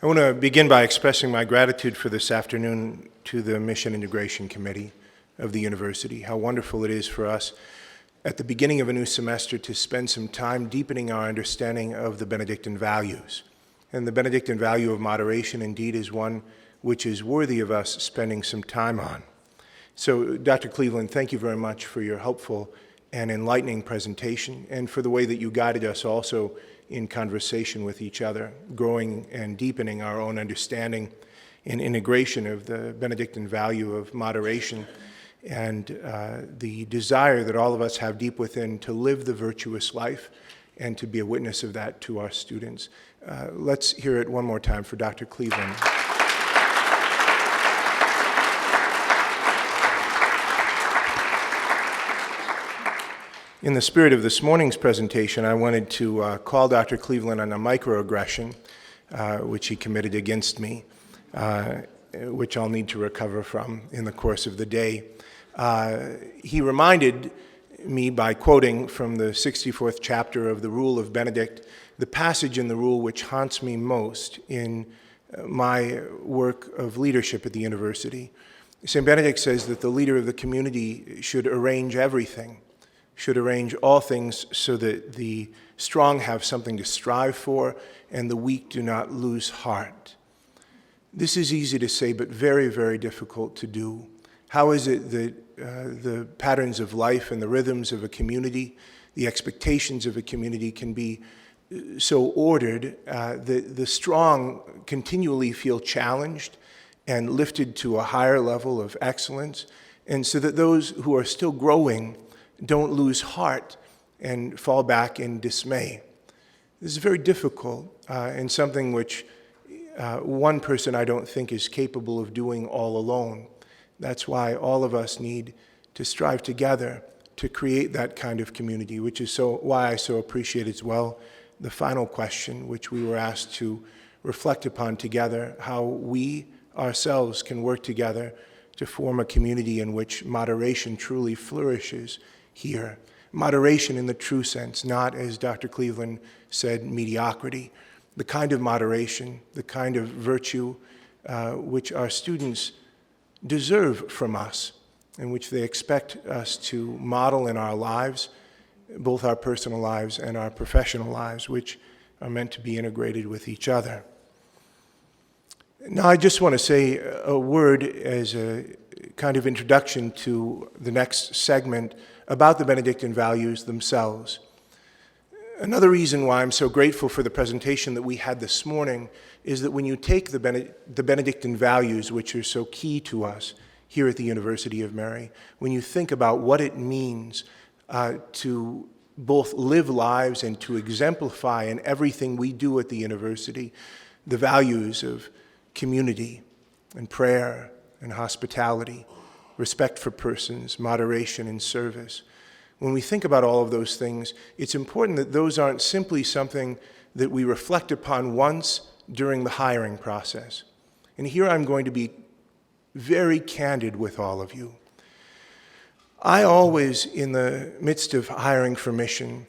I want to begin by expressing my gratitude for this afternoon to the Mission Integration Committee of the university. How wonderful it is for us at the beginning of a new semester to spend some time deepening our understanding of the Benedictine values. And the Benedictine value of moderation indeed is one which is worthy of us spending some time on. So, Dr. Cleveland, thank you very much for your helpful and enlightening presentation and for the way that you guided us also in conversation with each other, growing and deepening our own understanding and integration of the Benedictine value of moderation and the desire that all of us have deep within to live the virtuous life and to be a witness of that to our students. Let's hear it one more time for Dr. Cleveland. In the spirit of this morning's presentation, I wanted to call Dr. Cleveland on a microaggression which he committed against me, which I'll need to recover from in the course of the day. He reminded me by quoting from the 64th chapter of the Rule of Benedict, the passage in the rule which haunts me most in my work of leadership at the university. St. Benedict says that the leader of the community should arrange everything, should arrange all things so that the strong have something to strive for and the weak do not lose heart. This is easy to say, but very, very difficult to do. How is it that the patterns of life and the rhythms of a community, the expectations of a community can be so ordered that the strong continually feel challenged and lifted to a higher level of excellence, and so that those who are still growing don't lose heart and fall back in dismay. This is very difficult and something which one person I don't think is capable of doing all alone. That's why all of us need to strive together to create that kind of community, which is why I so appreciate as well the final question which we were asked to reflect upon together, how we ourselves can work together to form a community in which moderation truly flourishes here. Moderation in the true sense, not, as Dr. Cleveland said, mediocrity. The kind of moderation, the kind of virtue which our students deserve from us and which they expect us to model in our lives, both our personal lives and our professional lives, which are meant to be integrated with each other. Now, I just want to say a word as a kind of introduction to the next segment about the Benedictine values themselves. Another reason why I'm so grateful for the presentation that we had this morning is that when you take the Benedictine values, which are so key to us here at the University of Mary, when you think about what it means to both live lives and to exemplify in everything we do at the university the values of community and prayer and hospitality, respect for persons, moderation and service. When we think about all of those things, it's important that those aren't simply something that we reflect upon once during the hiring process. And here I'm going to be very candid with all of you. I always, in the midst of hiring for mission,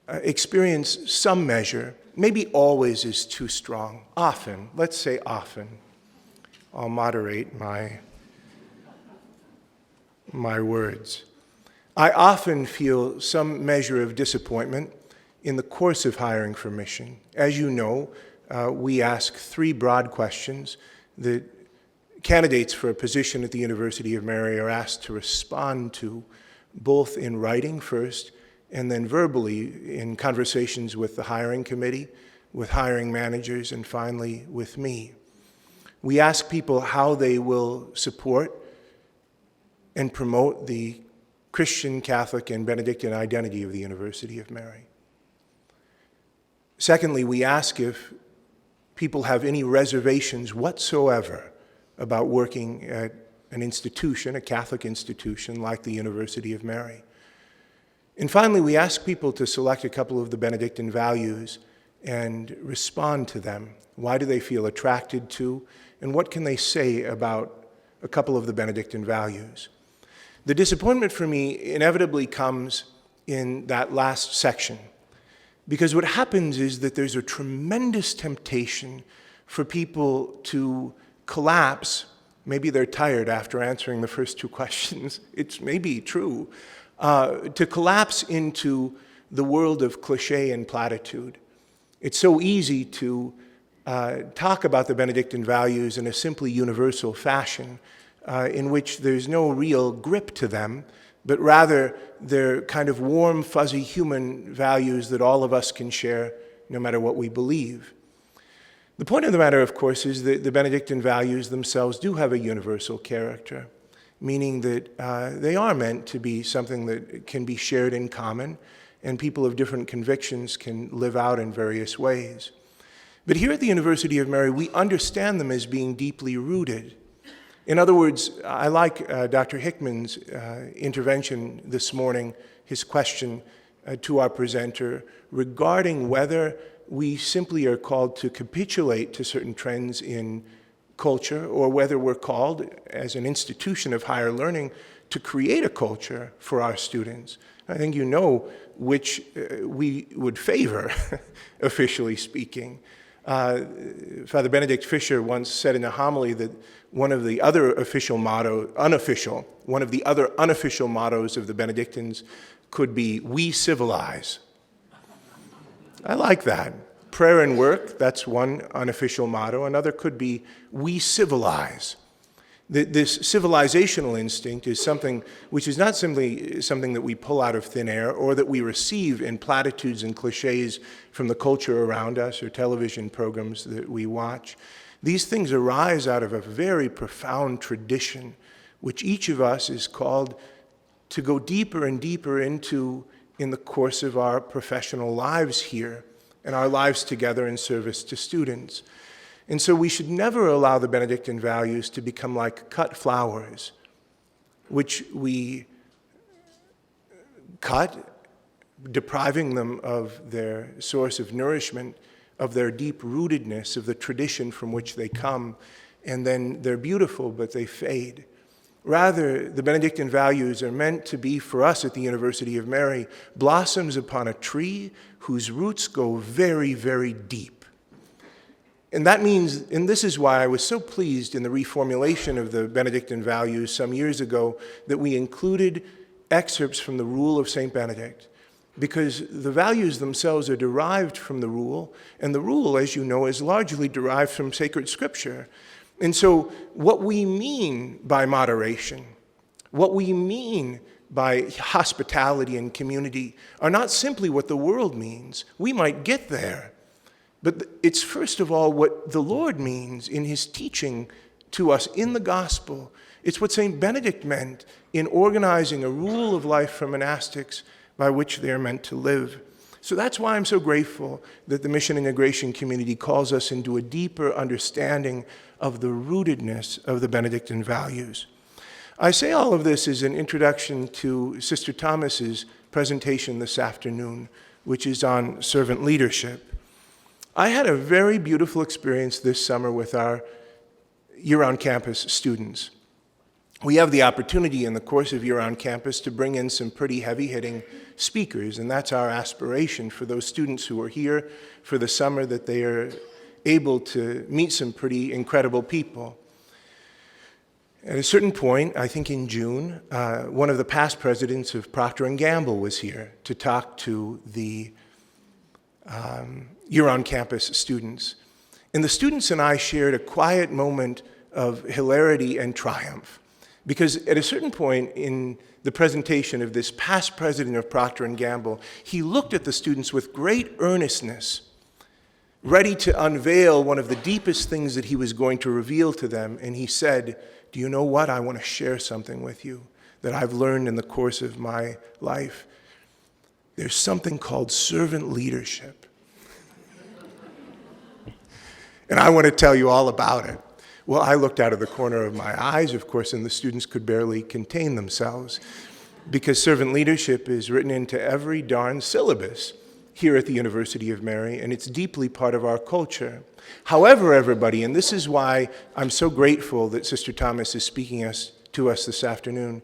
experience some measure, maybe always is too strong, often, let's say often. I'll moderate my words. I often feel some measure of disappointment in the course of hiring for mission. As you know, we ask three broad questions that candidates for a position at the University of Mary are asked to respond to, both in writing first and then verbally in conversations with the hiring committee, with hiring managers, and finally with me. We ask people how they will support and promote the Christian, Catholic, and Benedictine identity of the University of Mary. Secondly, we ask if people have any reservations whatsoever about working at an institution, a Catholic institution like the University of Mary. And finally, we ask people to select a couple of the Benedictine values and respond to them. Why do they feel attracted to, and what can they say about a couple of the Benedictine values? The disappointment for me inevitably comes in that last section, because what happens is that there's a tremendous temptation for people to collapse. Maybe they're tired after answering the first two questions. It's maybe true. To collapse into the world of cliché and platitude. It's so easy to talk about the Benedictine values in a simply universal fashion in which there's no real grip to them, but rather they're kind of warm, fuzzy human values that all of us can share no matter what we believe. The point of the matter, of course, is that the Benedictine values themselves do have a universal character, meaning that they are meant to be something that can be shared in common, and people of different convictions can live out in various ways. But here at the University of Mary, we understand them as being deeply rooted. In other words, I like Dr. Hickman's intervention this morning, his question to our presenter regarding whether we simply are called to capitulate to certain trends in culture, or whether we're called, as an institution of higher learning, to create a culture for our students. I think you know which we would favor, officially speaking. Father Benedict Fisher once said in a homily that one of the other unofficial mottos of the Benedictines could be, "We civilize." I like that. Prayer and work, that's one unofficial motto. Another could be, "We civilize." This civilizational instinct is something which is not simply something that we pull out of thin air or that we receive in platitudes and cliches from the culture around us or television programs that we watch. These things arise out of a very profound tradition which each of us is called to go deeper and deeper into in the course of our professional lives here and our lives together in service to students. And so we should never allow the Benedictine values to become like cut flowers, which we cut, depriving them of their source of nourishment, of their deep rootedness, of the tradition from which they come, and then they're beautiful, but they fade. Rather, the Benedictine values are meant to be, for us at the University of Mary, blossoms upon a tree whose roots go very, very deep. And that means, and this is why I was so pleased in the reformulation of the Benedictine values some years ago, that we included excerpts from the Rule of St. Benedict, because the values themselves are derived from the Rule, and the Rule, as you know, is largely derived from sacred Scripture. And so what we mean by moderation, what we mean by hospitality and community, are not simply what the world means. We might get there, but it's first of all what the Lord means in his teaching to us in the gospel. It's what St. Benedict meant in organizing a rule of life for monastics by which they are meant to live. So that's why I'm so grateful that the Mission Integration community calls us into a deeper understanding of the rootedness of the Benedictine values. I say all of this as an introduction to Sister Thomas's presentation this afternoon, which is on servant leadership. I had a very beautiful experience this summer with our year-round campus students. We have the opportunity in the course of year-round campus to bring in some pretty heavy-hitting speakers, and that's our aspiration for those students who are here for the summer, that they are able to meet some pretty incredible people. At a certain point, I think in June, one of the past presidents of Procter & Gamble was here to talk to the year-round campus students. And the students and I shared a quiet moment of hilarity and triumph. Because at a certain point in the presentation of this past president of Procter & Gamble, he looked at the students with great earnestness, ready to unveil one of the deepest things that he was going to reveal to them. And he said, "Do you know what? I want to share something with you that I've learned in the course of my life. There's something called servant leadership. And I want to tell you all about it." Well, I looked out of the corner of my eyes, of course, and the students could barely contain themselves, because servant leadership is written into every darn syllabus here at the University of Mary, and it's deeply part of our culture. However, everybody, and this is why I'm so grateful that Sister Thomas is speaking to us this afternoon,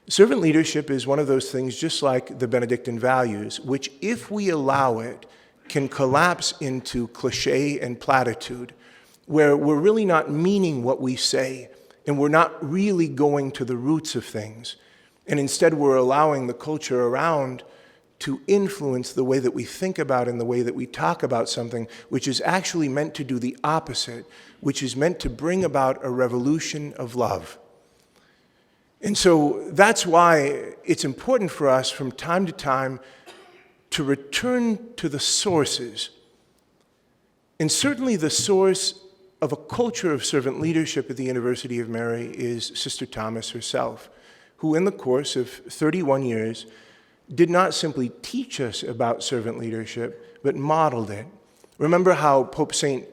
servant leadership is one of those things, just like the Benedictine values, which, if we allow it, can collapse into cliché and platitude. where we're really not meaning what we say, and we're not really going to the roots of things. And instead, we're allowing the culture around to influence the way that we think about and the way that we talk about something, which is actually meant to do the opposite, which is meant to bring about a revolution of love. And so that's why it's important for us from time to time to return to the sources. And certainly the source of a culture of servant leadership at the University of Mary is Sister Thomas herself, who in the course of 31 years did not simply teach us about servant leadership, but modeled it. Remember how Pope St.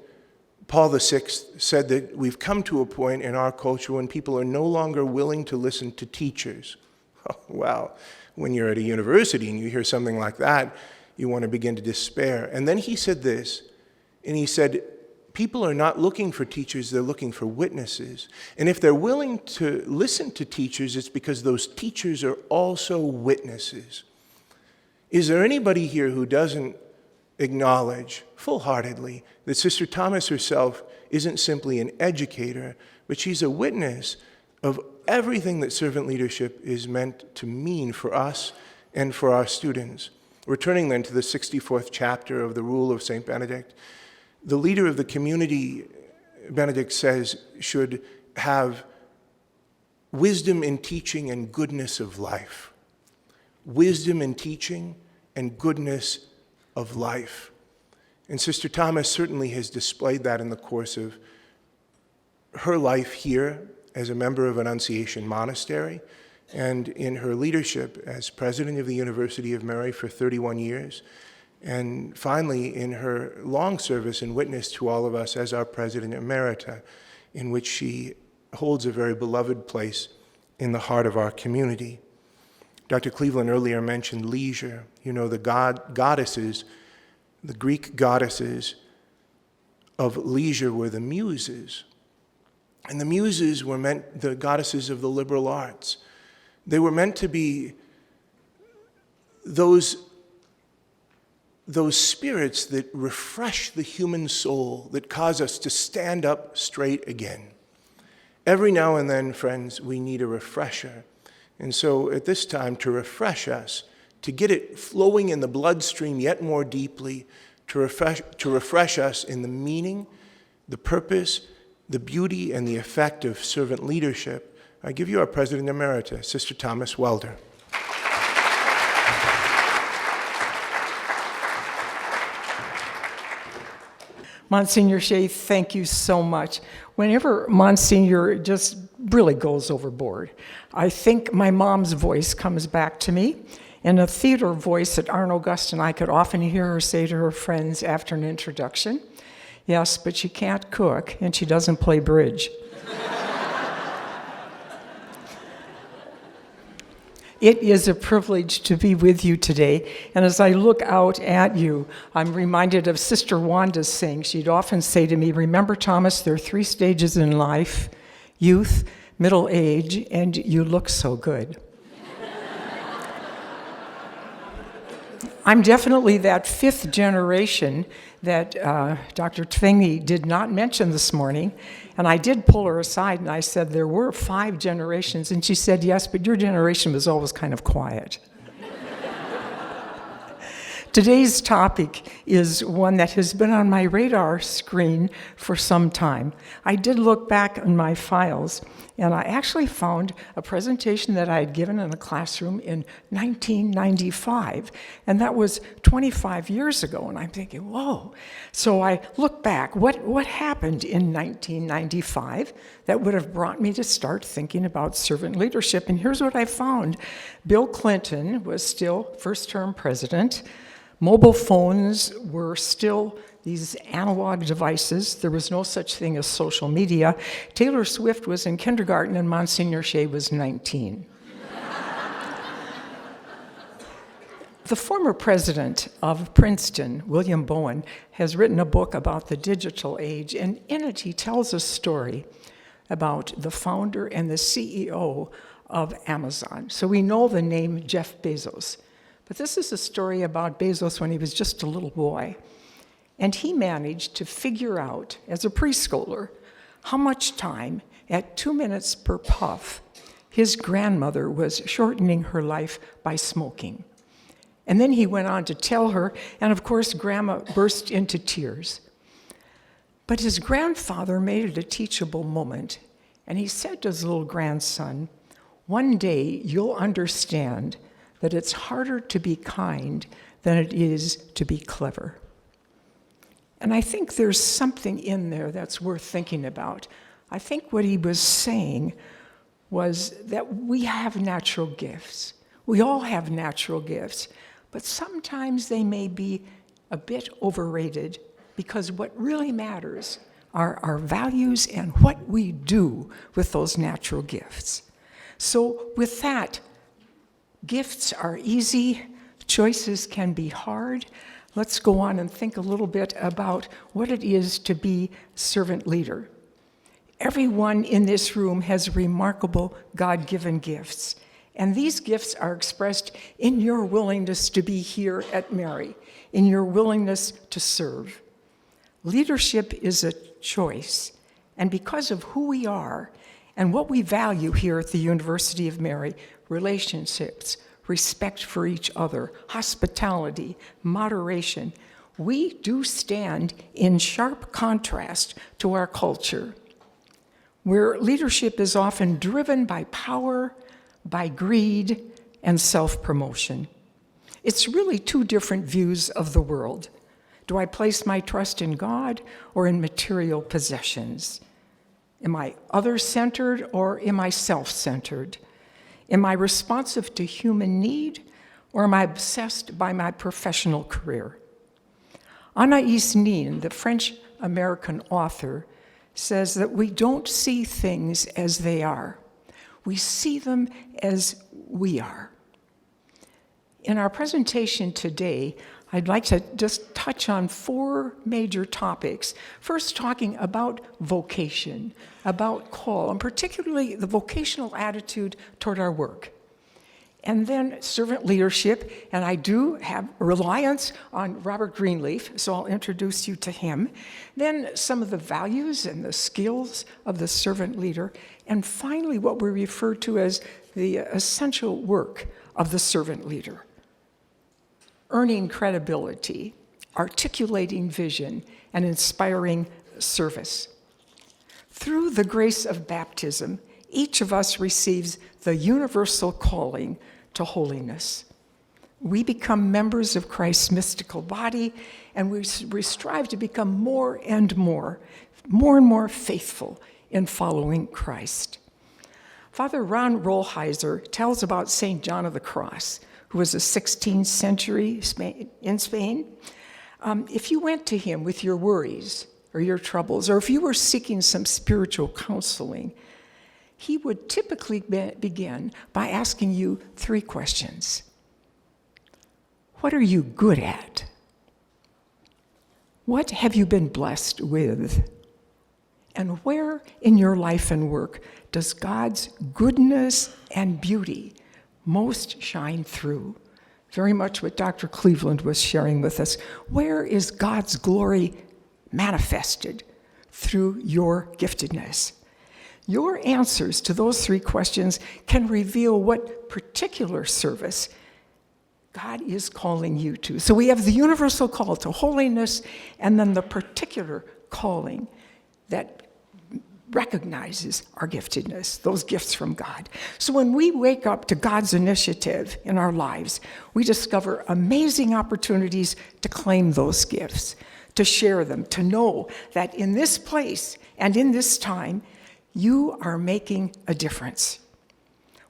Paul VI said that we've come to a point in our culture when people are no longer willing to listen to teachers. Oh, wow. When you're at a university and you hear something like that, you want to begin to despair. And then he said this, and he said, people are not looking for teachers, they're looking for witnesses. And if they're willing to listen to teachers, it's because those teachers are also witnesses. Is there anybody here who doesn't acknowledge full-heartedly that Sister Thomas herself isn't simply an educator, but she's a witness of everything that servant leadership is meant to mean for us and for our students? Returning then to the 64th chapter of the Rule of St. Benedict, the leader of the community, Benedict says, should have wisdom in teaching and goodness of life. Wisdom in teaching and goodness of life. And Sister Thomas certainly has displayed that in the course of her life here as a member of Annunciation Monastery and in her leadership as president of the University of Mary for 31 years. And finally, in her long service and witness to all of us as our President Emerita, in which she holds a very beloved place in the heart of our community. Dr. Cleveland earlier mentioned leisure. You know, the goddesses, the Greek goddesses of leisure were the muses. And the muses were meant, the goddesses of the liberal arts. They were meant to be those spirits that refresh the human soul, that cause us to stand up straight again. Every now and then, friends, we need a refresher. And so at this time, to refresh us, to get it flowing in the bloodstream yet more deeply, to refresh us in the meaning, the purpose, the beauty, and the effect of servant leadership, I give you our President Emerita, Sister Thomas Welder. Monsignor Shea, thank you so much. Whenever Monsignor just really goes overboard, I think my mom's voice comes back to me, and a theater voice that Arnold Gust and I could often hear her say to her friends after an introduction, yes, but she can't cook and she doesn't play bridge. It is a privilege to be with you today, and as I look out at you, I'm reminded of Sister Wanda's saying. She'd often say to me, remember, Thomas, there are 3 stages in life: youth, middle age, and you look so good. I'm definitely that 5th generation that Dr. Tvingy did not mention this morning, and I did pull her aside and I said, there were 5 generations, and she said, yes, but your generation was always kind of quiet. Today's topic is one that has been on my radar screen for some time. I did look back in my files, and I actually found a presentation that I had given in a classroom in 1995, and that was 25 years ago, and I'm thinking, whoa. So I looked back, what happened in 1995 that would have brought me to start thinking about servant leadership? And here's what I found. Bill Clinton was still first-term president. Mobile phones were still these analog devices. There was no such thing as social media. Taylor Swift was in kindergarten and Monsignor Shea was 19. The former president of Princeton, William Bowen, has written a book about the digital age, and in it he tells a story about the founder and the CEO of Amazon. So we know the name Jeff Bezos. But this is a story about Bezos when he was just a little boy. And he managed to figure out, as a preschooler, how much time, at 2 minutes per puff, his grandmother was shortening her life by smoking. And then he went on to tell her, and of course, Grandma burst into tears. But his grandfather made it a teachable moment, and he said to his little grandson, "One day you'll understand that it's harder to be kind than it is to be clever." And I think there's something in there that's worth thinking about. I think what he was saying was that we have natural gifts. We all have natural gifts, but sometimes they may be a bit overrated because what really matters are our values and what we do with those natural gifts. So with that, gifts are easy, choices can be hard. Let's go on and think a little bit about what it is to be servant leader. Everyone in this room has remarkable God-given gifts, and these gifts are expressed in your willingness to be here at Mary, in your willingness to serve. Leadership is a choice, and because of who we are and what we value here at the University of Mary, relationships, respect for each other, hospitality, moderation, we do stand in sharp contrast to our culture, where leadership is often driven by power, by greed, and self-promotion. It's really two different views of the world. Do I place my trust in God or in material possessions? Am I other-centered or am I self-centered? Am I responsive to human need or am I obsessed by my professional career? Anaïs Nin, the French-American author, says that we don't see things as they are. We see them as we are. In our presentation today, I'd like to just touch on 4 major topics. First, talking about vocation, about call, and particularly the vocational attitude toward our work. And then servant leadership, and I do have reliance on Robert Greenleaf, so I'll introduce you to him. Then some of the values and the skills of the servant leader, and finally what we refer to as the essential work of the servant leader. Earning credibility, articulating vision, and inspiring service. Through the grace of baptism, each of us receives the universal calling to holiness. We become members of Christ's mystical body, and we strive to become more and more faithful in following Christ. Father Ron Rolheiser tells about St. John of the Cross, who was a 16th century in Spain. If you went to him with your worries or your troubles, or if you were seeking some spiritual counseling, he would typically begin by asking you 3 questions. What are you good at? What have you been blessed with? And where in your life and work does God's goodness and beauty most shine through? Very much what Dr. Cleveland was sharing with us. Where is God's glory manifested through your giftedness? Your answers to those 3 questions can reveal what particular service God is calling you to. So we have the universal call to holiness, and then the particular calling that recognizes our giftedness, those gifts from God. So when we wake up to God's initiative in our lives, we discover amazing opportunities to claim those gifts, to share them, to know that in this place and in this time, you are making a difference.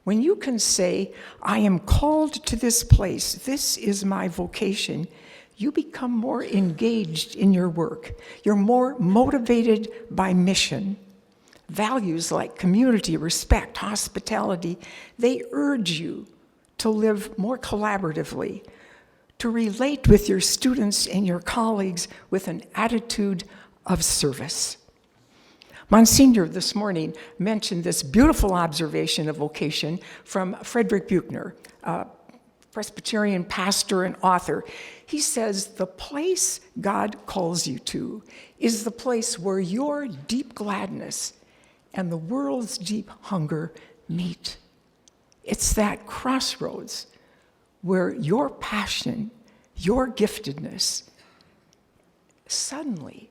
When you can say, I am called to this place, this is my vocation, you become more engaged in your work. You're more motivated by mission. Values like community, respect, hospitality, they urge you to live more collaboratively, to relate with your students and your colleagues with an attitude of service. Monsignor this morning mentioned this beautiful observation of vocation from Frederick Buechner, Presbyterian pastor and author. He says, the place God calls you to is the place where your deep gladness and the world's deep hunger meet. It's that crossroads where your passion, your giftedness, suddenly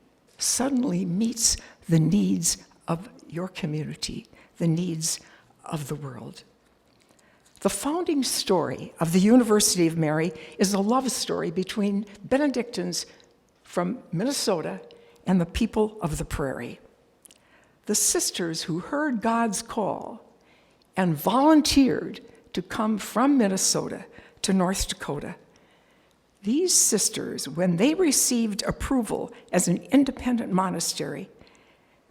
meets the needs of your community, the needs of the world. The founding story of the University of Mary is a love story between Benedictines from Minnesota and the people of the prairie. The sisters who heard God's call and volunteered to come from Minnesota to North Dakota. These sisters, when they received approval as an independent monastery,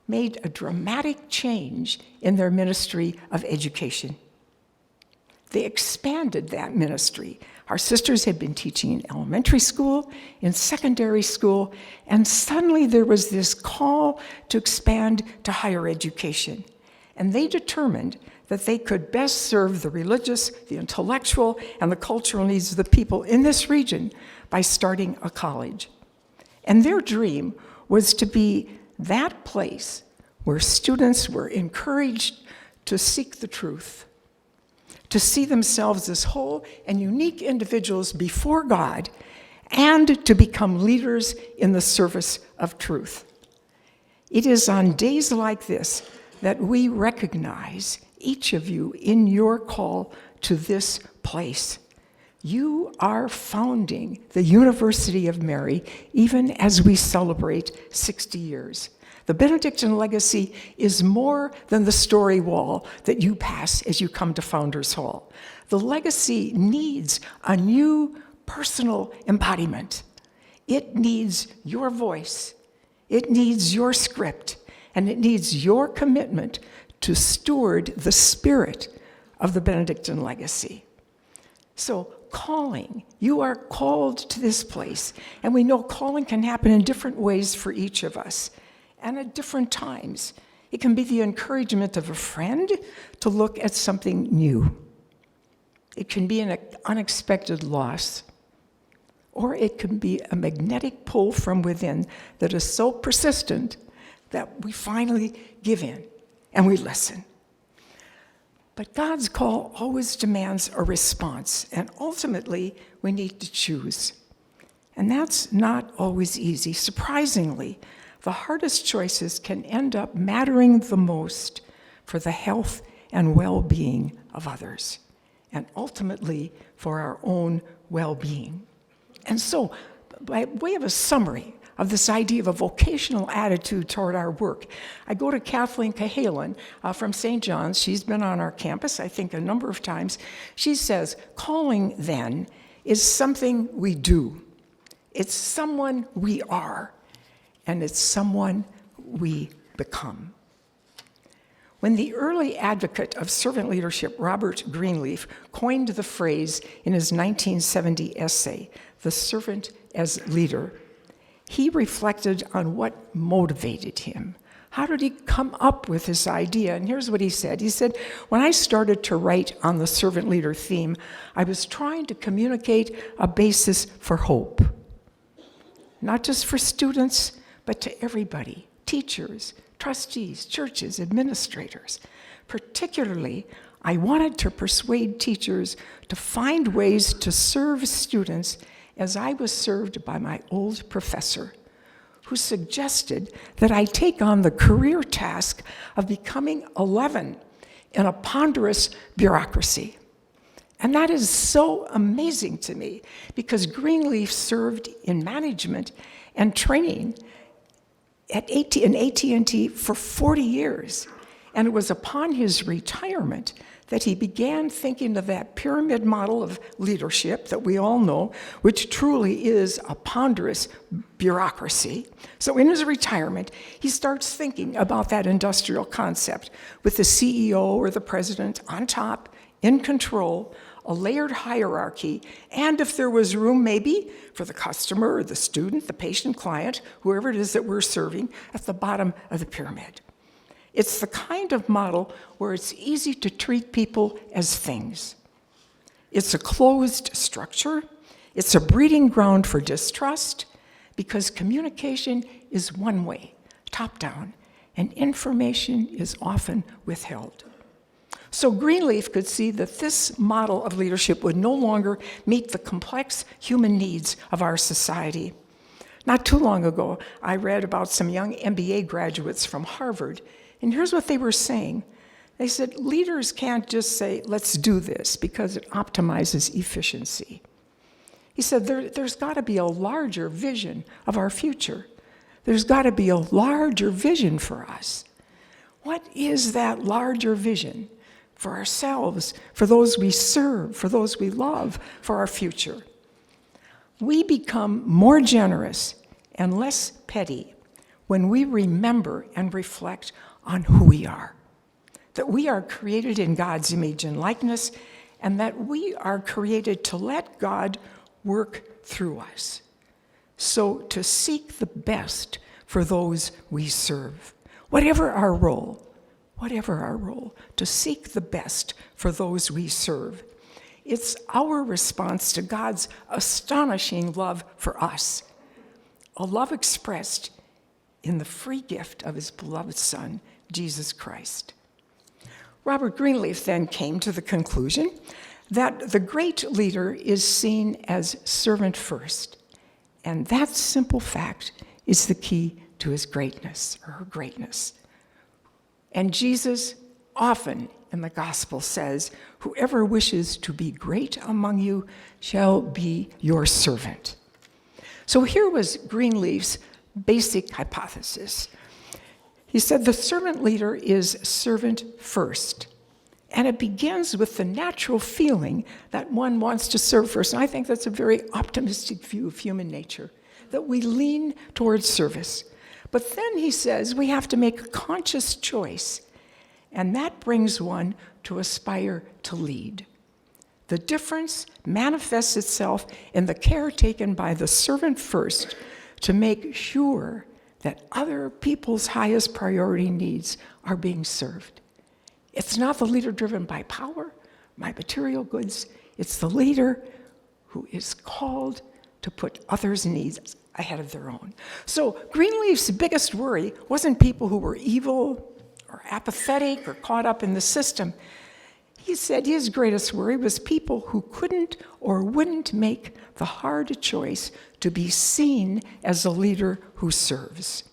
made a dramatic change in their ministry of education. They expanded that ministry. Our sisters had been teaching in elementary school, in secondary school, and suddenly there was this call to expand to higher education. And they determined that they could best serve the religious, the intellectual, and the cultural needs of the people in this region by starting a college. And their dream was to be that place where students were encouraged to seek the truth, to see themselves as whole and unique individuals before God, and to become leaders in the service of truth. It is on days like this that we recognize each of you in your call to this place. You are founding the University of Mary even as we celebrate 60 years. The Benedictine legacy is more than the story wall that you pass as you come to Founders Hall. The legacy needs a new personal embodiment. It needs your voice. It needs your script. And it needs your commitment to steward the spirit of the Benedictine legacy. So, calling. You are called to this place. And we know calling can happen in different ways for each of us and at different times. It can be the encouragement of a friend to look at something new. It can be an unexpected loss. Or it can be a magnetic pull from within that is so persistent that we finally give in and we listen. But God's call always demands a response, and ultimately, we need to choose. And that's not always easy. Surprisingly, the hardest choices can end up mattering the most for the health and well-being of others, and ultimately for our own well-being. And so, by way of a summary of this idea of a vocational attitude toward our work, I go to Kathleen Cahalan from St. John's. She's been on our campus, I think, a number of times. She says, calling, then, is something we do. It's someone we are, and it's someone we become. When the early advocate of servant leadership, Robert Greenleaf, coined the phrase in his 1970 essay, "The Servant as Leader," he reflected on what motivated him. How did he come up with this idea? And here's what he said. He said, when I started to write on the servant leader theme, I was trying to communicate a basis for hope. Not just for students, but to everybody, teachers, trustees, churches, administrators. Particularly, I wanted to persuade teachers to find ways to serve students as I was served by my old professor, who suggested that I take on the career task of becoming a leaven in a ponderous bureaucracy. And that is so amazing to me, because Greenleaf served in management and training in AT&T for 40 years. And it was upon his retirement that he began thinking of that pyramid model of leadership that we all know, which truly is a ponderous bureaucracy. So in his retirement, he starts thinking about that industrial concept with the CEO or the president on top, in control, a layered hierarchy, and if there was room maybe for the customer or the student, the patient, client, whoever it is that we're serving, at the bottom of the pyramid. It's the kind of model where it's easy to treat people as things. It's a closed structure. It's a breeding ground for distrust because communication is one way, top down, and information is often withheld. So Greenleaf could see that this model of leadership would no longer meet the complex human needs of our society. Not too long ago, I read about some young MBA graduates from Harvard, and here's what they were saying. They said, leaders can't just say, let's do this, because it optimizes efficiency. He said, there's got to be a larger vision of our future. There's got to be a larger vision for us. What is that larger vision for ourselves, for those we serve, for those we love, for our future? We become more generous and less petty when we remember and reflect on who we are. That we are created in God's image and likeness, and that we are created to let God work through us. So to seek the best for those we serve, whatever our role, to seek the best for those we serve. It's our response to God's astonishing love for us, a love expressed in the free gift of his beloved Son, Jesus Christ. Robert Greenleaf then came to the conclusion that the great leader is seen as servant first, and that simple fact is the key to his greatness, or her greatness. And Jesus often in the gospel says, whoever wishes to be great among you shall be your servant. So here was Greenleaf's basic hypothesis. He said the servant leader is servant first. And it begins with the natural feeling that one wants to serve first. And I think that's a very optimistic view of human nature, that we lean towards service. But then he says we have to make a conscious choice, and that brings one to aspire to lead. The difference manifests itself in the care taken by the servant first to make sure that other people's highest priority needs are being served. It's not the leader driven by power, by material goods. It's the leader who is called to put others' needs ahead of their own. So Greenleaf's biggest worry wasn't people who were evil or apathetic or caught up in the system. He said his greatest worry was people who couldn't or wouldn't make the hard choice to be seen as a leader who serves.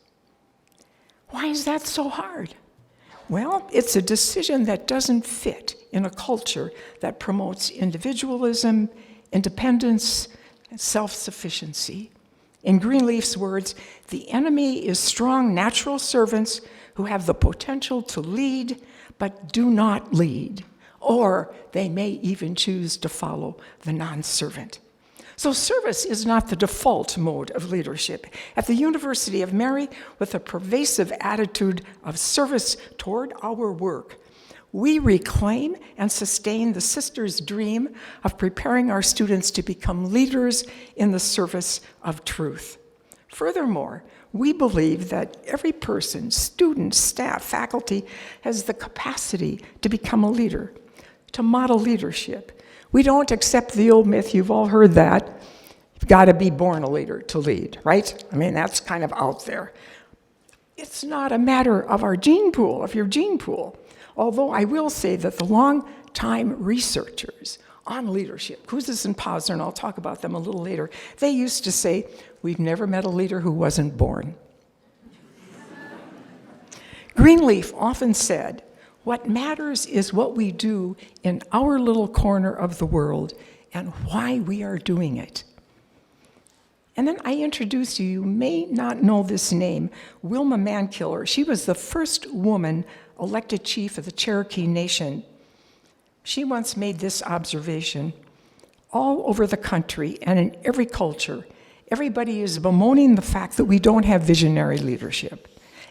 Why is that so hard? Well, it's a decision that doesn't fit in a culture that promotes individualism, independence, and self-sufficiency. In Greenleaf's words, the enemy is strong natural servants who have the potential to lead, but do not lead, or they may even choose to follow the non-servant. So service is not the default mode of leadership. At the University of Mary, with a pervasive attitude of service toward our work, we reclaim and sustain the sisters' dream of preparing our students to become leaders in the service of truth. Furthermore, we believe that every person, student, staff, faculty, has the capacity to become a leader, to model leadership. We don't accept the old myth, you've all heard that, you've got to be born a leader to lead, right? I mean, that's kind of out there. It's not a matter of our gene pool, of your gene pool. Although I will say that the long-time researchers on leadership, Kouzes and Posner, and I'll talk about them a little later, they used to say, we've never met a leader who wasn't born. Greenleaf often said, what matters is what we do in our little corner of the world and why we are doing it. And then I introduce you may not know this name, Wilma Mankiller. She was the first woman elected chief of the Cherokee Nation. She once made this observation: all over the country and in every culture, everybody is bemoaning the fact that we don't have visionary leadership.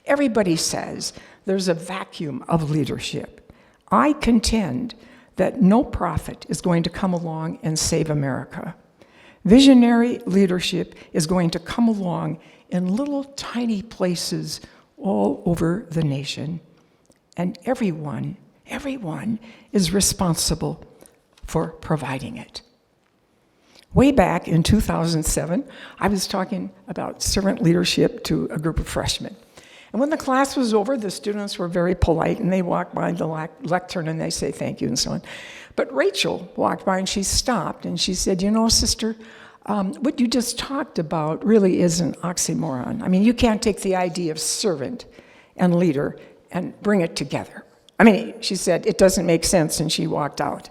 Everybody says there's a vacuum of leadership. I contend that no prophet is going to come along and save America. Visionary leadership is going to come along in little tiny places all over the nation. And everyone is responsible for providing it. Way back in 2007, I was talking about servant leadership to a group of freshmen. And when the class was over, the students were very polite, and they walked by the lectern and they say thank you and so on. But Rachel walked by and she stopped and she said, sister, what you just talked about really is an oxymoron. I mean, you can't take the idea of servant and leader and bring it together. I mean, she said, it doesn't make sense, and she walked out.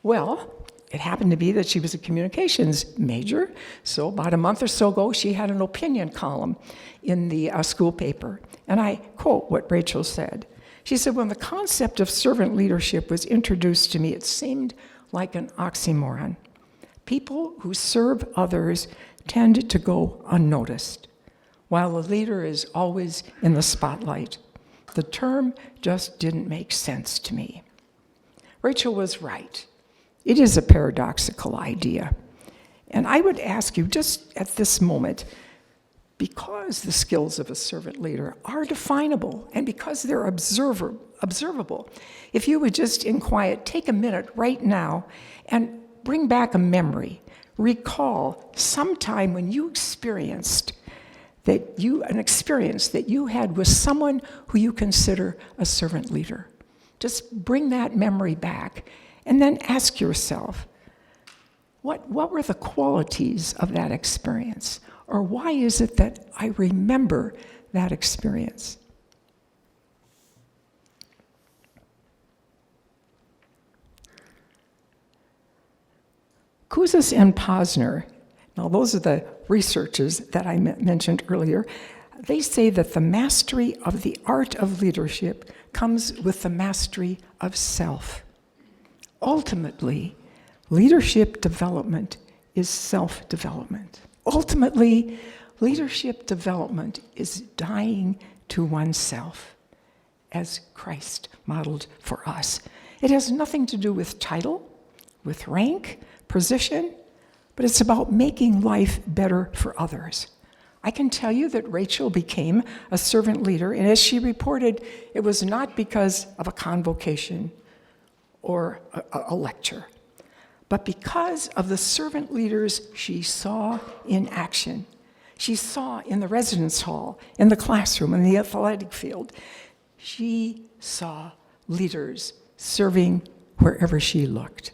Well, it happened to be that she was a communications major, so about a month or so ago, she had an opinion column in the school paper. And I quote what Rachel said. She said, when the concept of servant leadership was introduced to me, it seemed like an oxymoron. People who serve others tend to go unnoticed, while the leader is always in the spotlight. The term just didn't make sense to me. Rachel was right. It is a paradoxical idea. And I would ask you just at this moment, because the skills of a servant leader are definable and because they're observable, if you would just in quiet take a minute right now and bring back a memory, recall some time when you experienced an experience that you had with someone who you consider a servant leader. Just bring that memory back and then ask yourself, what were the qualities of that experience? Or why is it that I remember that experience? Kouzes and Posner, now those are the researchers that I mentioned earlier, they say that the mastery of the art of leadership comes with the mastery of self. Ultimately, leadership development is self-development. Ultimately, leadership development is dying to oneself, as Christ modeled for us. It has nothing to do with title, with rank, position, but it's about making life better for others. I can tell you that Rachel became a servant leader, and as she reported, it was not because of a convocation or a lecture, but because of the servant leaders she saw in action. She saw in the residence hall, in the classroom, in the athletic field. She saw leaders serving wherever she looked.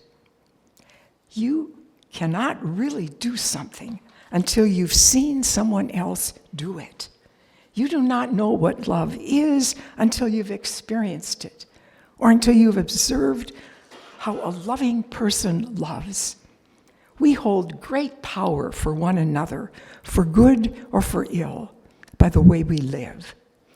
You cannot really do something until you've seen someone else do it. You do not know what love is until you've experienced it, or until you've observed how a loving person loves. We hold great power for one another, for good or for ill, by the way we live.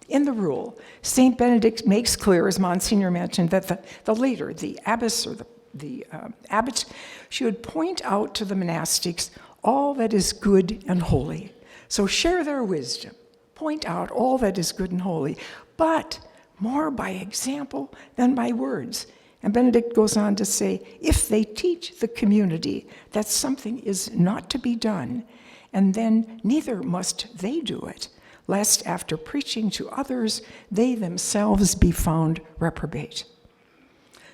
In the rule, St. Benedict makes clear, as Monsignor mentioned, that the leader, the abbess or the abbot, should point out to the monastics all that is good and holy. So share their wisdom, point out all that is good and holy, but more by example than by words. And Benedict goes on to say, if they teach the community that something is not to be done, and then neither must they do it, lest after preaching to others, they themselves be found reprobate.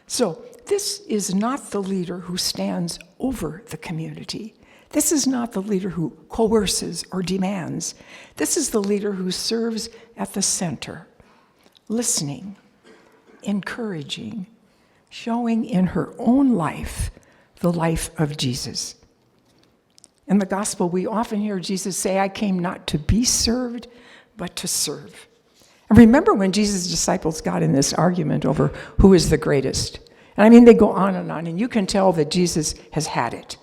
So this is not the leader who stands over the community. This is not the leader who coerces or demands. This is the leader who serves at the center, listening, encouraging, showing in her own life the life of Jesus. In the gospel, we often hear Jesus say, I came not to be served, but to serve. And remember when Jesus' disciples got in this argument over who is the greatest. And I mean, they go on, and you can tell that Jesus has had it.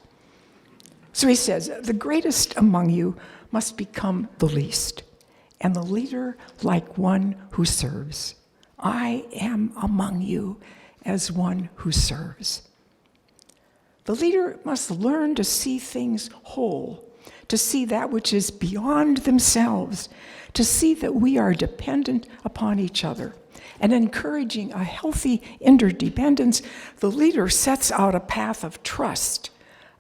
So he says, the greatest among you must become the least, and the leader like one who serves. I am among you as one who serves. The leader must learn to see things whole, to see that which is beyond themselves, to see that we are dependent upon each other. And encouraging a healthy interdependence, the leader sets out a path of trust,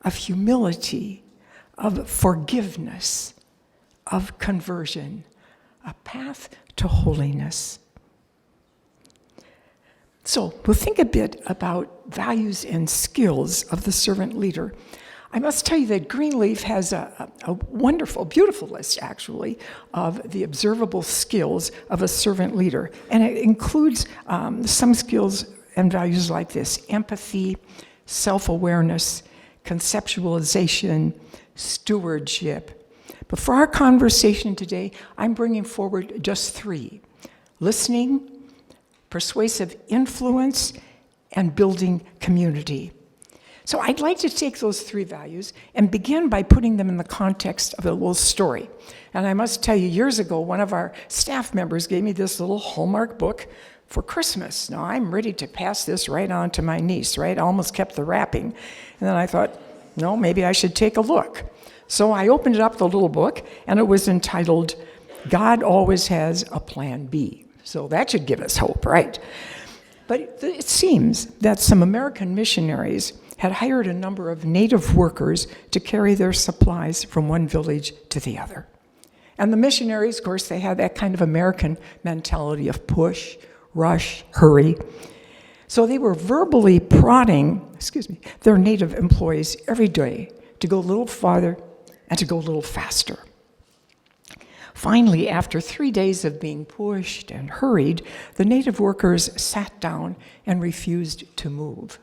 of humility, of forgiveness, of conversion, a path to holiness. So we'll think a bit about values and skills of the servant leader. I must tell you that Greenleaf has a wonderful, beautiful list, actually, of the observable skills of a servant leader. And it includes some skills and values like this: empathy, self-awareness, conceptualization, stewardship. But for our conversation today, I'm bringing forward just 3: listening, persuasive influence, and building community. So I'd like to take those 3 values and begin by putting them in the context of a little story. And I must tell you, years ago, one of our staff members gave me this little Hallmark book for Christmas. Now, I'm ready to pass this right on to my niece, right? I almost kept the wrapping. And then I thought, no, maybe I should take a look. So I opened up the little book, and it was entitled, God Always Has a Plan B. So that should give us hope, right? But it seems that some American missionaries had hired a number of native workers to carry their supplies from one village to the other. And the missionaries, of course, they had that kind of American mentality of push, rush, hurry. So they were verbally prodding, their native employees every day to go a little farther and to go a little faster. Finally, after 3 days of being pushed and hurried, the native workers sat down and refused to move.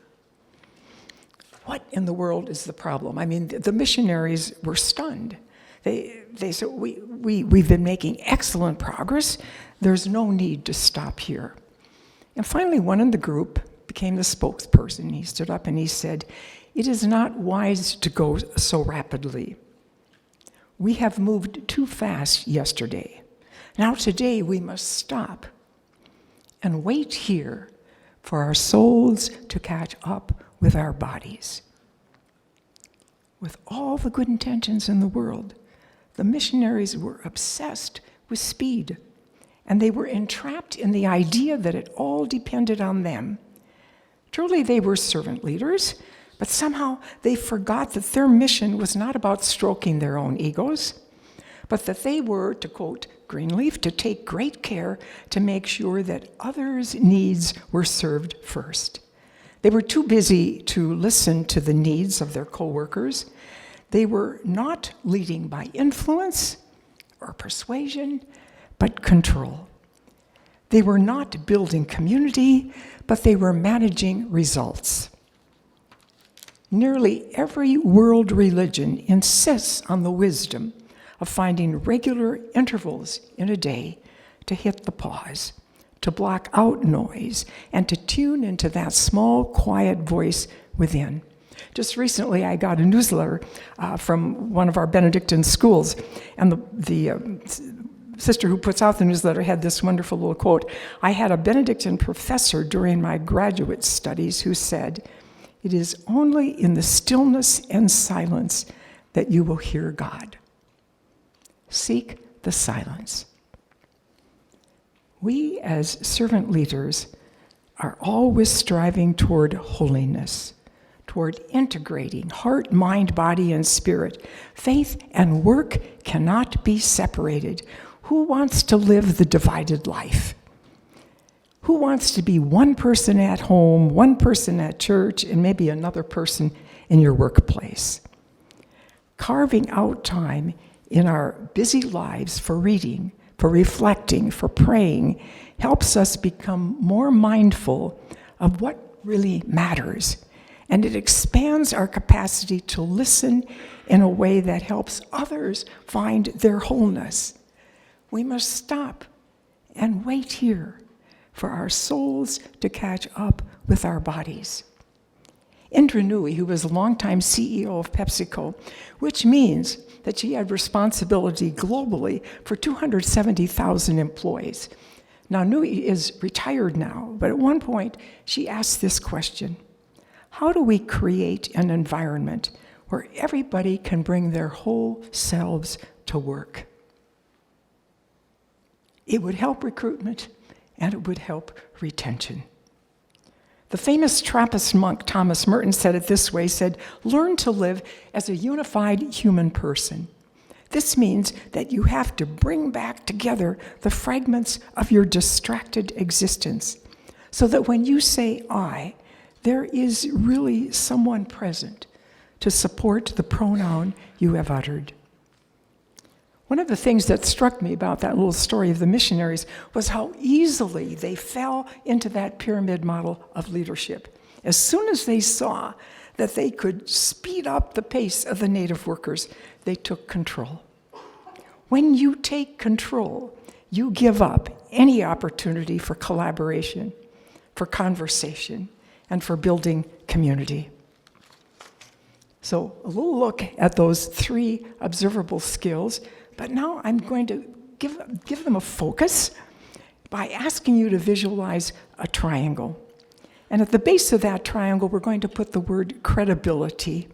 What in the world is the problem? I mean, the missionaries were stunned. They said, we've been making excellent progress. There's no need to stop here. And finally, one in the group became the spokesperson. He stood up and he said, it is not wise to go so rapidly. We have moved too fast yesterday. Now today we must stop and wait here for our souls to catch up with our bodies. With all the good intentions in the world, the missionaries were obsessed with speed, and they were entrapped in the idea that it all depended on them. Truly, they were servant leaders, but somehow they forgot that their mission was not about stroking their own egos, but that they were, to quote Greenleaf, to take great care to make sure that others' needs were served first. They were too busy to listen to the needs of their co-workers. They were not leading by influence or persuasion, but control. They were not building community, but they were managing results. Nearly every world religion insists on the wisdom of finding regular intervals in a day to hit the pause, to block out noise, and to tune into that small, quiet voice within. Just recently, I got a newsletter from one of our Benedictine schools, and the sister who puts out the newsletter had this wonderful little quote. I had a Benedictine professor during my graduate studies who said, "It is only in the stillness and silence that you will hear God. Seek the silence." We as servant leaders are always striving toward holiness, toward integrating heart, mind, body, and spirit. Faith and work cannot be separated. Who wants to live the divided life? Who wants to be one person at home, one person at church, and maybe another person in your workplace? Carving out time in our busy lives for reading, for reflecting, for praying, helps us become more mindful of what really matters. And it expands our capacity to listen in a way that helps others find their wholeness. We must stop and wait here for our souls to catch up with our bodies. Indra Nooyi, who was a longtime CEO of PepsiCo, which means that she had responsibility globally for 270,000 employees. Now, Nooyi is retired now, but at one point she asked this question: how do we create an environment where everybody can bring their whole selves to work? It would help recruitment, and it would help retention. The famous Trappist monk Thomas Merton said it this way, said, "Learn to live as a unified human person. This means that you have to bring back together the fragments of your distracted existence so that when you say I, there is really someone present to support the pronoun you have uttered. One of the things that struck me about that little story of the missionaries was how easily they fell into that pyramid model of leadership. As soon as they saw that they could speed up the pace of the native workers, they took control. When you take control, you give up any opportunity for collaboration, for conversation, and for building community. So a little look at those 3 observable skills, but now I'm going to give them a focus by asking you to visualize a triangle. And at the base of that triangle, we're going to put the word credibility.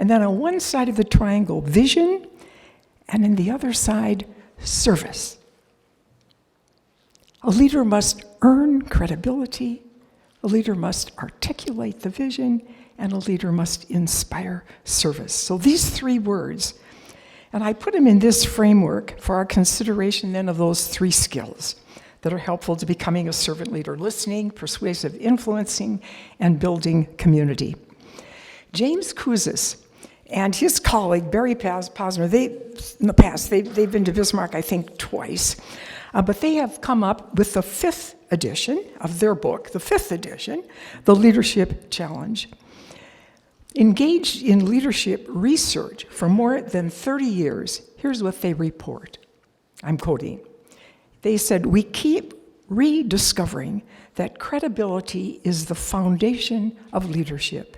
And then on one side of the triangle, vision, and on the other side, service. A leader must earn credibility, a leader must articulate the vision, and a leader must inspire service. So these 3 words, and I put them in this framework for our consideration then of those 3 skills that are helpful to becoming a servant leader: listening, persuasive influencing, and building community. James Kouzes and his colleague, Barry Posner, in the past, they've been to Bismarck, I think, twice, but they have come up with the 5th edition of their book, the 5th edition, The Leadership Challenge. Engaged in leadership research for more than 30 years, here's what they report. I'm quoting. They said, "We keep rediscovering that credibility is the foundation of leadership.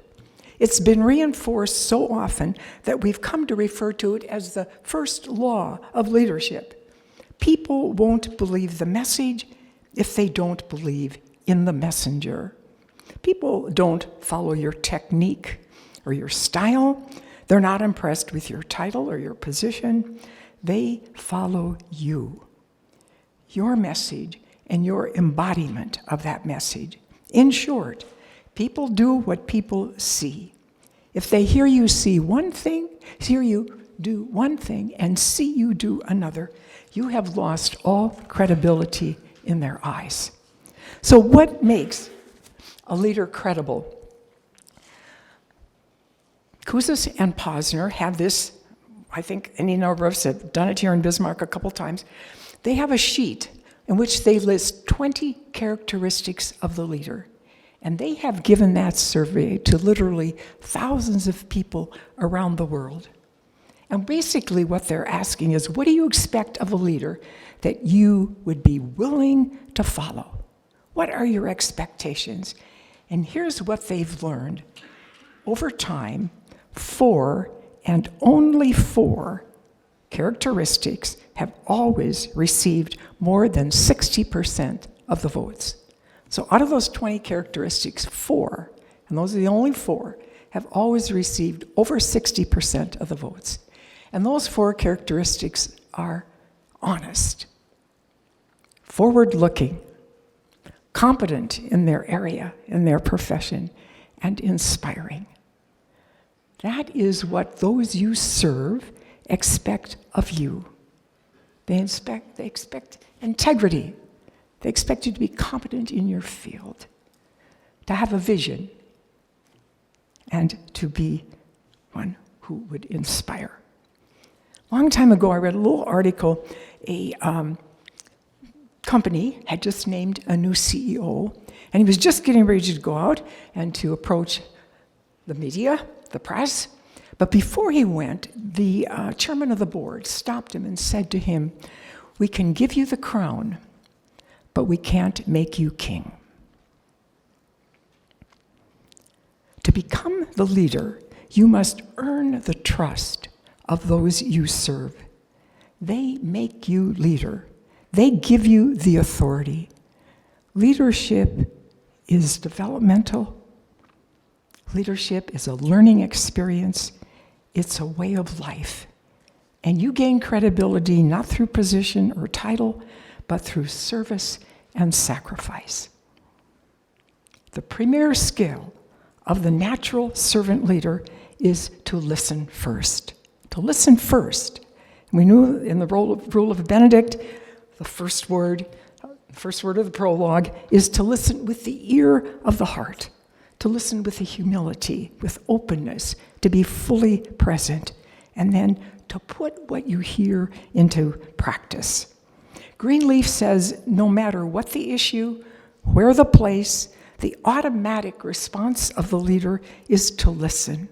It's been reinforced so often that we've come to refer to it as the first law of leadership. People won't believe the message if they don't believe in the messenger. People don't follow your technique or your style. They're not impressed with your title or your position. They follow you, your message, and your embodiment of that message. In short, people do what people see. If they hear you do one thing, and see you do another, you have lost all credibility in their eyes." So what makes a leader credible? Kouzes and Posner have this, I think any number of us have done it here in Bismarck a couple times. They have a sheet in which they list 20 characteristics of the leader. And they have given that survey to literally thousands of people around the world. And basically what they're asking is, what do you expect of a leader that you would be willing to follow? What are your expectations? And here's what they've learned. Over time, 4 and only 4 characteristics have always received more than 60% of the votes. So out of those 20 characteristics, 4, and those are the only 4, have always received over 60% of the votes. And those 4 characteristics are honest, forward-looking, competent in their area, in their profession, and inspiring. That is what those you serve expect of you. They expect integrity. They expect you to be competent in your field, to have a vision, and to be one who would inspire. A long time ago, I read a little article. A company had just named a new CEO, and he was just getting ready to go out and to approach the media, the press. But before he went, the chairman of the board stopped him and said to him, "We can give you the crown, but we can't make you king." To become the leader, you must earn the trust of those you serve. They make you leader. They give you the authority. Leadership is developmental. Leadership is a learning experience. It's a way of life. And you gain credibility not through position or title, but through service and sacrifice. The premier skill of the natural servant leader is to listen first. To listen first. We knew in the rule of Benedict, the first word first word of the prologue, is to listen with the ear of the heart, to listen with the humility, with openness, to be fully present, and then to put what you hear into practice. Greenleaf says no matter what the issue, where the place, the automatic response of the leader is to listen,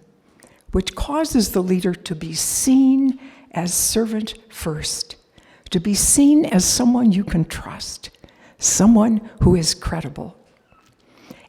which causes the leader to be seen as servant first, to be seen as someone you can trust, someone who is credible.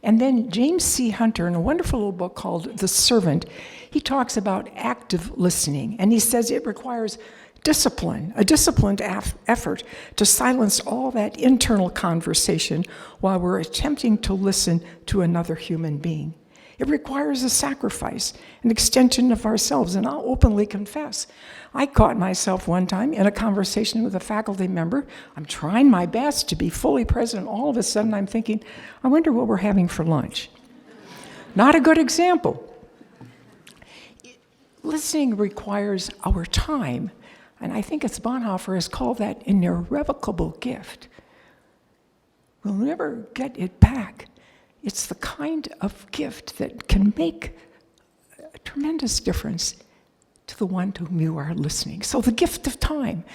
And then James C. Hunter, in a wonderful little book called The Servant, he talks about active listening, and he says it requires discipline, a disciplined effort to silence all that internal conversation while we're attempting to listen to another human being. It requires a sacrifice, an extension of ourselves, and I'll openly confess, I caught myself one time in a conversation with a faculty member. I'm trying my best to be fully present, and all of a sudden I'm thinking, I wonder what we're having for lunch. Not a good example. Listening requires our time, and I think it's Bonhoeffer has called that an irrevocable gift. We'll never get it back. It's the kind of gift that can make a tremendous difference to the one to whom you are listening. So the gift of time.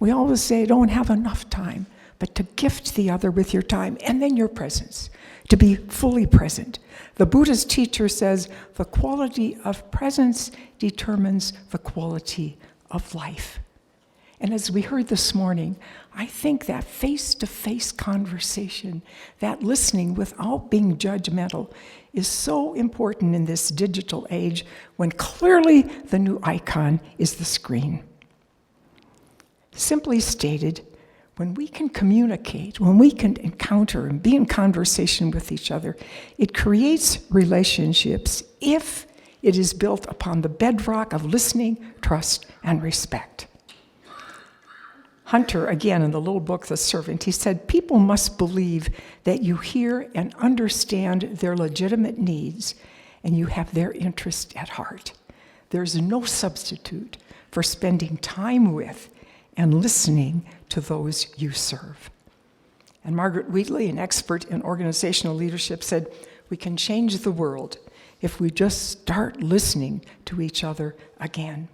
We always say, I don't have enough time, but to gift the other with your time and then your presence, to be fully present. The Buddhist teacher says, the quality of presence determines the quality of life. And as we heard this morning, I think that face-to-face conversation, that listening without being judgmental, is so important in this digital age when clearly the new icon is the screen. Simply stated, when we can communicate, when we can encounter and be in conversation with each other, it creates relationships if it is built upon the bedrock of listening, trust, and respect. Hunter, again, in the little book, The Servant, he said, people must believe that you hear and understand their legitimate needs and you have their interest at heart. There's no substitute for spending time with and listening to those you serve. And Margaret Wheatley, an expert in organizational leadership, said, we can change the world if we just start listening to each other again.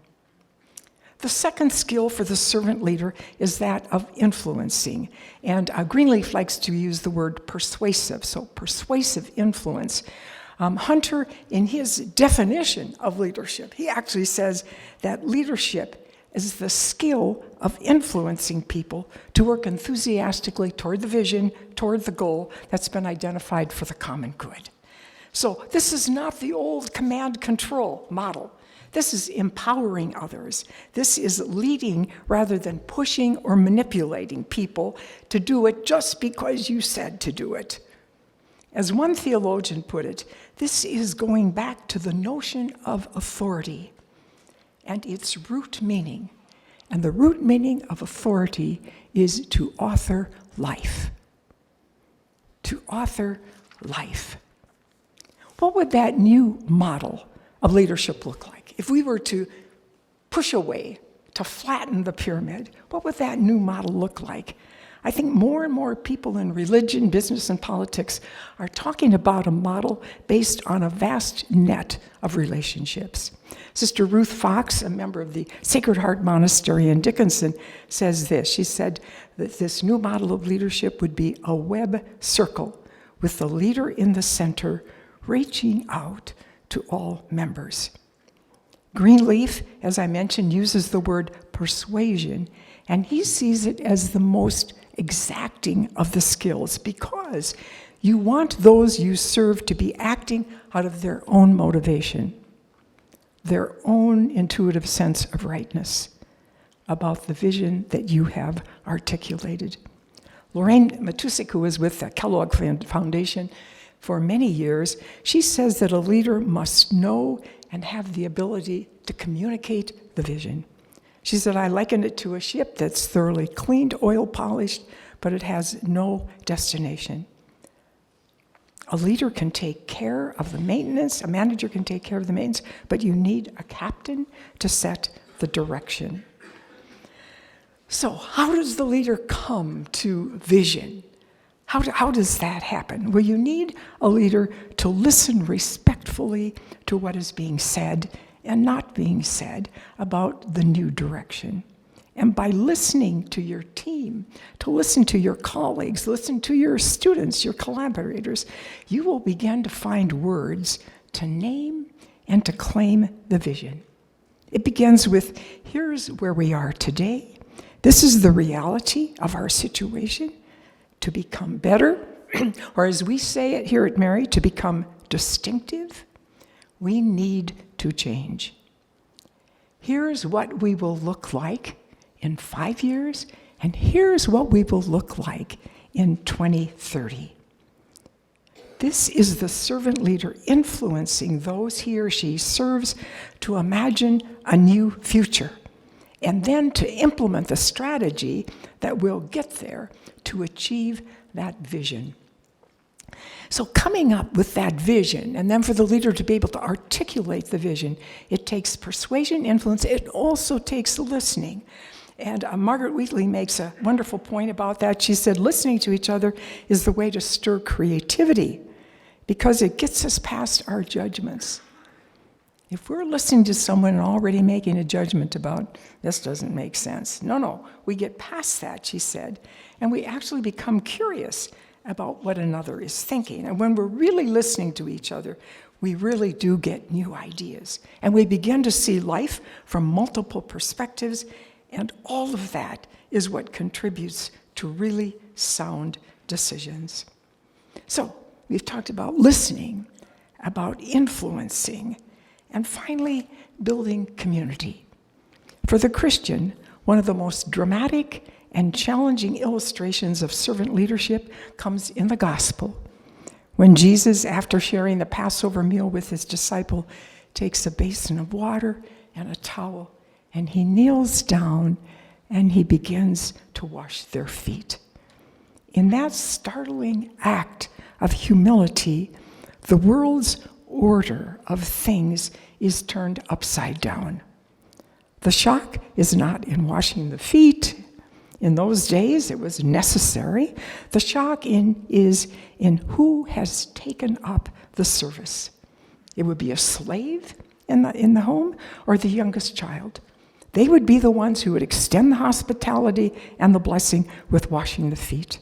The second skill for the servant leader is that of influencing. And Greenleaf likes to use the word persuasive, so persuasive influence. Hunter, in his definition of leadership, he actually says that leadership is the skill of influencing people to work enthusiastically toward the vision, toward the goal that's been identified for the common good. So this is not the old command control model. This is empowering others. This is leading rather than pushing or manipulating people to do it just because you said to do it. As one theologian put it, this is going back to the notion of authority and its root meaning. And the root meaning of authority is to author life. To author life. What would that new model of leadership look like? If we were to push away, to flatten the pyramid, what would that new model look like? I think more and more people in religion, business, and politics are talking about a model based on a vast net of relationships. Sister Ruth Fox, a member of the Sacred Heart Monastery in Dickinson, says this. She said that this new model of leadership would be a web circle with the leader in the center reaching out to all members. Greenleaf, as I mentioned, uses the word persuasion, and he sees it as the most exacting of the skills because you want those you serve to be acting out of their own motivation, their own intuitive sense of rightness about the vision that you have articulated. Lorraine Matusik, who was with the Kellogg Foundation for many years, she says that a leader must know and have the ability to communicate the vision. She said, I liken it to a ship that's thoroughly cleaned, oil polished, but it has no destination. A leader can take care of the maintenance, a manager can take care of the maintenance, but you need a captain to set the direction. So how does the leader come to vision? How does that happen? Well, you need a leader to listen respectfully to what is being said and not being said about the new direction. And by listening to your team, to listen to your colleagues, listen to your students, your collaborators, you will begin to find words to name and to claim the vision. It begins with, here's where we are today. This is the reality of our situation. To become better, or as we say it here at Mary, to become distinctive, we need to change. Here's what we will look like in 5 years, and here's what we will look like in 2030. This is the servant leader influencing those he or she serves to imagine a new future, and then to implement the strategy that will get there to achieve that vision. So coming up with that vision, and then for the leader to be able to articulate the vision, it takes persuasion, influence, it also takes listening. And Margaret Wheatley makes a wonderful point about that. She said, listening to each other is the way to stir creativity because it gets us past our judgments. If we're listening to someone and already making a judgment about, this doesn't make sense. No, we get past that, she said, and we actually become curious about what another is thinking. And when we're really listening to each other, we really do get new ideas. And we begin to see life from multiple perspectives, and all of that is what contributes to really sound decisions. So, we've talked about listening, about influencing, and finally, building community. For the Christian, one of the most dramatic and challenging illustrations of servant leadership comes in the gospel. When Jesus, after sharing the Passover meal with his disciple, takes a basin of water and a towel, and he kneels down and he begins to wash their feet. In that startling act of humility, the world's order of things is turned upside down. The shock is not in washing the feet. In those days, it was necessary. The shock is in who has taken up the service. It would be a slave in the home or the youngest child. They would be the ones who would extend the hospitality and the blessing with washing the feet.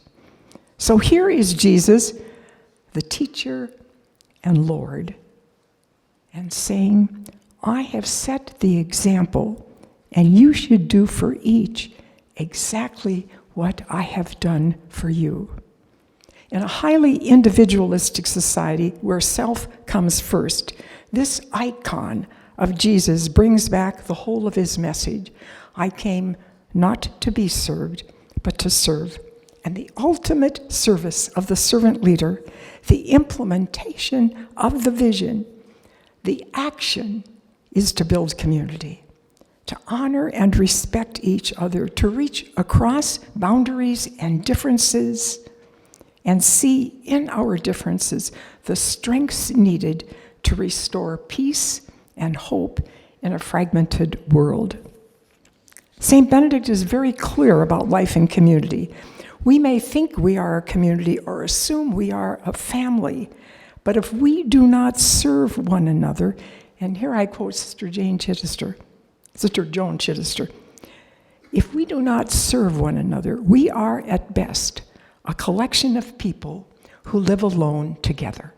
So here is Jesus, the teacher and Lord, and saying, I have set the example, and you should do for each exactly what I have done for you. In a highly individualistic society where self comes first, this icon of Jesus brings back the whole of his message. I came not to be served, but to serve. And the ultimate service of the servant leader, the implementation of the vision, the action is to build community, to honor and respect each other, to reach across boundaries and differences, and see in our differences the strengths needed to restore peace and hope in a fragmented world. St. Benedict is very clear about life in community. We may think we are a community or assume we are a family, but if we do not serve one another, and here I quote Sister Joan Chittister, if we do not serve one another, we are at best a collection of people who live alone together.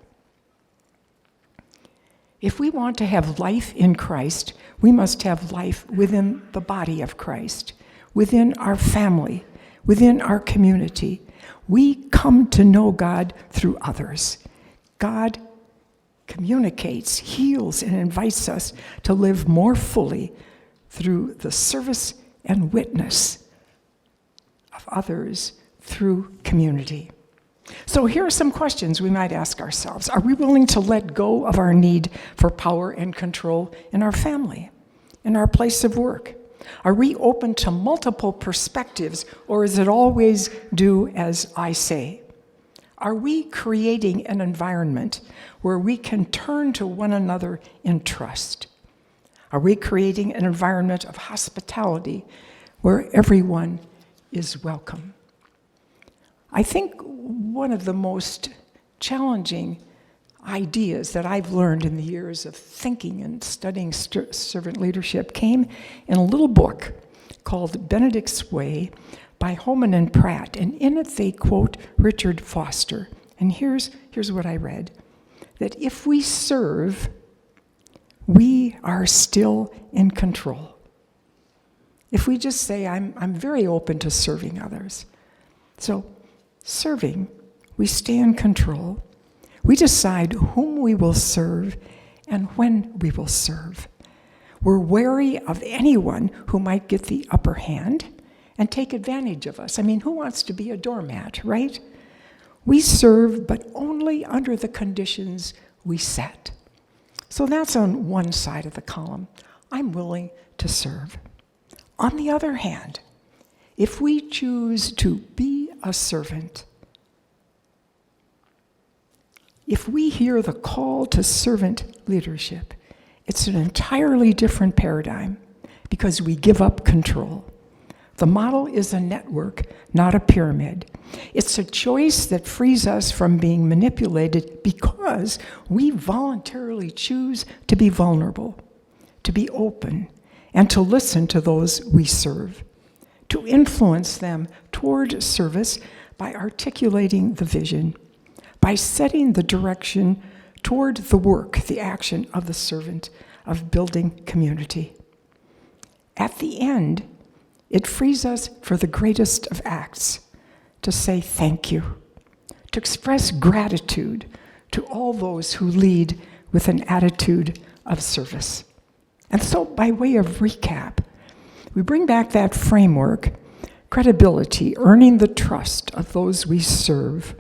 If we want to have life in Christ, we must have life within the body of Christ, within our family, within our community. We come to know God through others. God communicates, heals, and invites us to live more fully through the service and witness of others through community. So here are some questions we might ask ourselves. Are we willing to let go of our need for power and control in our family, in our place of work? Are we open to multiple perspectives, or is it always do as I say? Are we creating an environment where we can turn to one another in trust? Are we creating an environment of hospitality where everyone is welcome? I think one of the most challenging ideas that I've learned in the years of thinking and studying servant leadership came in a little book called Benedict's Way by Holman and Pratt, and in it they quote Richard Foster. And here's what I read, that if we serve, we are still in control. If we just say, I'm very open to serving others. So, serving, we stay in control. We decide whom we will serve and when we will serve. We're wary of anyone who might get the upper hand and take advantage of us. I mean, who wants to be a doormat, right? We serve, but only under the conditions we set. So that's on one side of the column. I'm willing to serve. On the other hand, if we choose to be a servant, if we hear the call to servant leadership, it's an entirely different paradigm because we give up control. The model is a network, not a pyramid. It's a choice that frees us from being manipulated because we voluntarily choose to be vulnerable, to be open, and to listen to those we serve, to influence them toward service by articulating the vision, by setting the direction toward the work, the action of the servant, of building community. At the end, it frees us for the greatest of acts, to say thank you, to express gratitude to all those who lead with an attitude of service. And so, by way of recap, we bring back that framework, credibility, earning the trust of those we serve,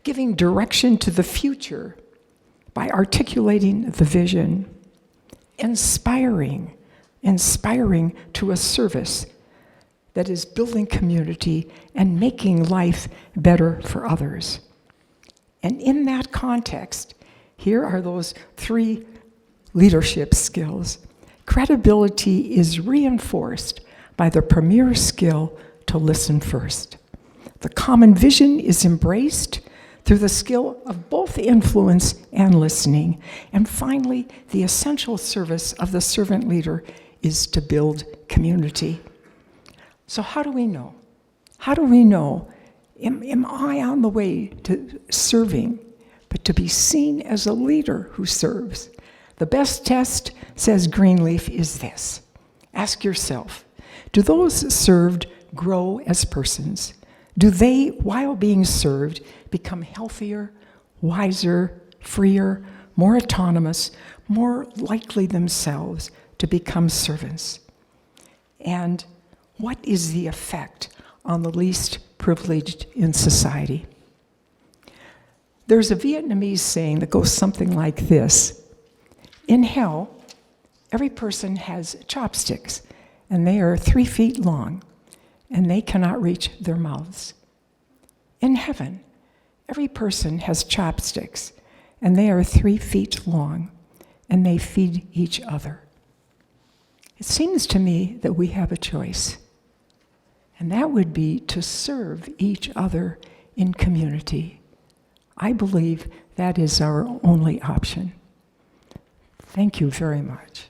giving direction to the future by articulating the vision, inspiring to a service that is building community and making life better for others. And in that context, here are those 3 leadership skills. Credibility is reinforced by the premier skill to listen first. The common vision is embraced through the skill of both influence and listening. And finally, the essential service of the servant leader is to build community. So how do we know? How do we know, am I on the way to serving, but to be seen as a leader who serves? The best test, says Greenleaf, is this. Ask yourself, do those served grow as persons? Do they, while being served, become healthier, wiser, freer, more autonomous, more likely themselves to become servants? And what is the effect on the least privileged in society? There's a Vietnamese saying that goes something like this. In hell, every person has chopsticks, and they are 3 feet long, and they cannot reach their mouths. In heaven, every person has chopsticks, and they are 3 feet long, and they feed each other. It seems to me that we have a choice, and that would be to serve each other in community. I believe that is our only option. Thank you very much.